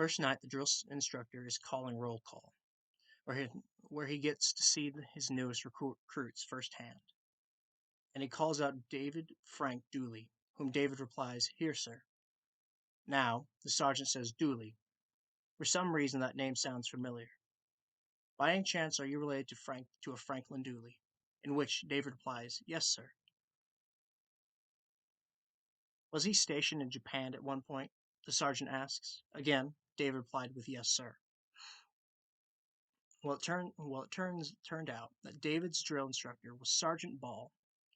First night, the instructor is calling roll call, where he, where he gets to see his newest recruits firsthand. And he calls out David Frank Dooley, whom David replies, "Here, sir." Now, the sergeant says Dooley. For some reason, that name sounds familiar. By any chance, are you related to a Franklin Dooley? In which David replies, "Yes, sir." Was he stationed in Japan at one point? The sergeant asks. Again, David replied with, "Yes, sir." Turned out that David's drill instructor was Sergeant Ball,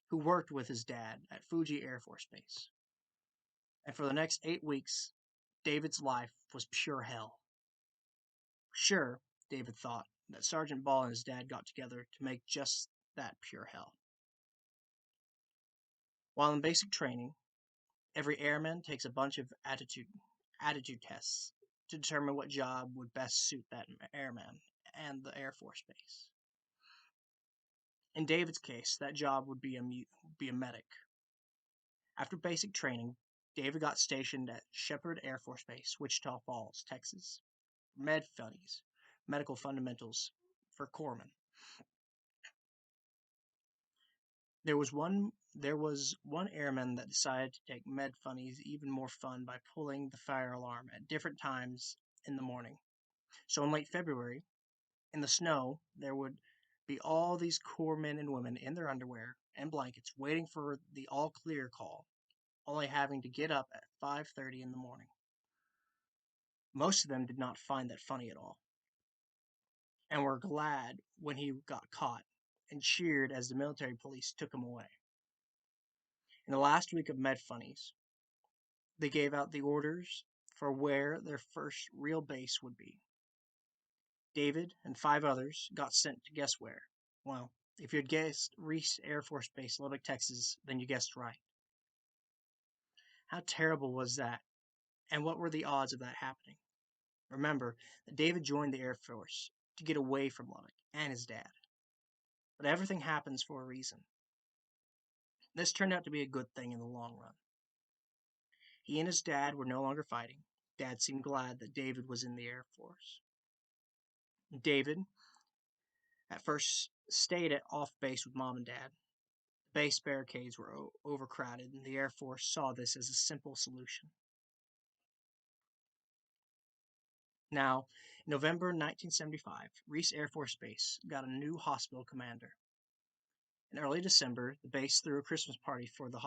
who worked with his dad at Fuji Air Force Base. And for the next 8 weeks, David's life was pure hell. Sure, David thought that Sergeant Ball and his dad got together to make just that pure hell. While in basic training, every airman takes a bunch of attitude tests to determine what job would best suit that airman and the Air Force Base. In David's case, that job would be a medic. After basic training, David got stationed at Sheppard Air Force Base, Wichita Falls, Texas. Med Funnies, Medical Fundamentals for Corpsmen. There was one airman that decided to take Med Funnies even more fun by pulling the fire alarm at different times in the morning. So in late February, in the snow, there would be all these corpsmen and women in their underwear and blankets waiting for the all clear call, only having to get up at 5:30 in the morning. Most of them did not find that funny at all, and were glad when he got caught, and cheered as the military police took him away. In the last week of Med Funnies, they gave out the orders for where their first real base would be. David and 5 others got sent to guess where. Well, if you had guessed Reese Air Force Base, Lubbock, Texas, then you guessed right. How terrible was that? And what were the odds of that happening? Remember that David joined the Air Force to get away from Lubbock and his dad. But everything happens for a reason. This turned out to be a good thing in the long run. He and his dad were no longer fighting. Dad seemed glad that David was in the Air Force. David at first stayed at off base with mom and dad. The base barricades were overcrowded, and the Air Force saw this as a simple solution. Now, in November 1975, Reese Air Force Base got a new hospital commander. In early December, the base threw a Christmas party for the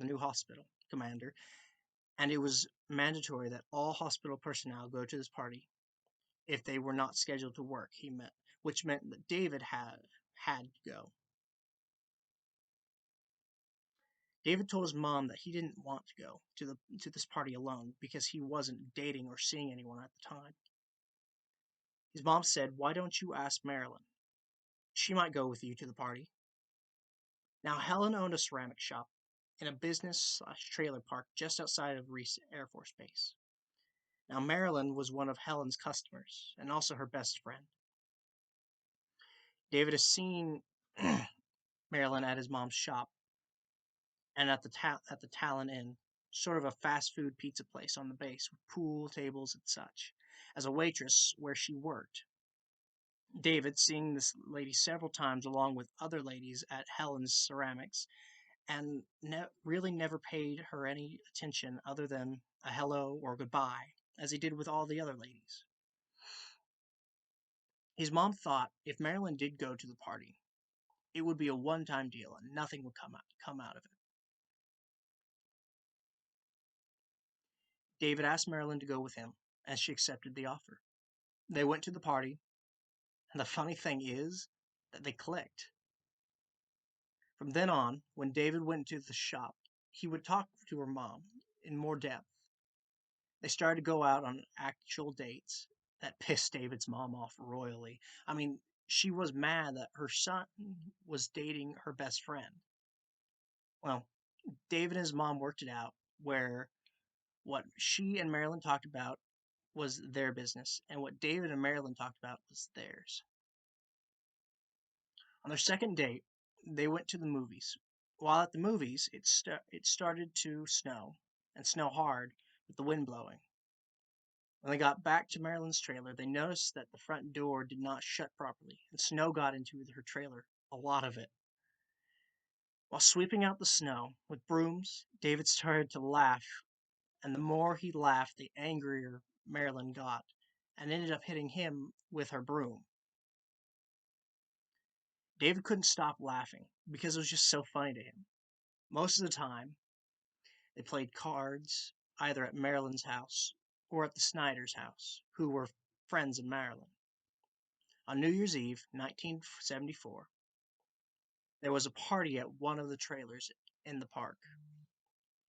new hospital commander, and it was mandatory that all hospital personnel go to this party if they were not scheduled to work, which meant that David had to go. David told his mom that he didn't want to go to this party alone because he wasn't dating or seeing anyone at the time. His mom said, "Why don't you ask Marilyn? She might go with you to the party." Now, Helen owned a ceramic shop in a business/trailer park just outside of Reese Air Force Base. Now, Marilyn was one of Helen's customers and also her best friend. David has seen Marilyn at his mom's shop and at the Talon Inn, sort of a fast food pizza place on the base with pool tables and such, as a waitress where she worked. David, seeing this lady several times along with other ladies at Helen's Ceramics, and really never paid her any attention other than a hello or goodbye, as he did with all the other ladies. His mom thought if Marilyn did go to the party, it would be a one-time deal and nothing would come out of it. David asked Marilyn to go with him, and she accepted the offer. They went to the party, and the funny thing is that they clicked. From then on, when David went to the shop, he would talk to her mom in more depth. They started to go out on actual dates. That pissed David's mom off royally. I mean, she was mad that her son was dating her best friend. Well, David and his mom worked it out where what she and Marilyn talked about was their business, and what David and Marilyn talked about was theirs. On their second date, they went to the movies. While at the movies, it started to snow, and snow hard, with the wind blowing. When they got back to Marilyn's trailer, they noticed that the front door did not shut properly, and snow got into her trailer, a lot of it. While sweeping out the snow with brooms, David started to laugh, and the more he laughed, the angrier Marilyn got, and ended up hitting him with her broom. David couldn't stop laughing because it was just so funny to him. Most of the time, they played cards either at Marilyn's house or at the Snyder's house, who were friends of Marilyn. On New Year's Eve, 1974, there was a party at one of the trailers in the park.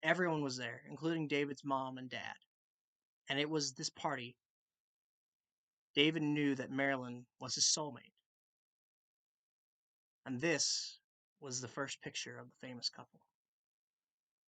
Everyone was there, including David's mom and dad. And it was this party David knew that Marilyn was his soulmate. And this was the first picture of the famous couple.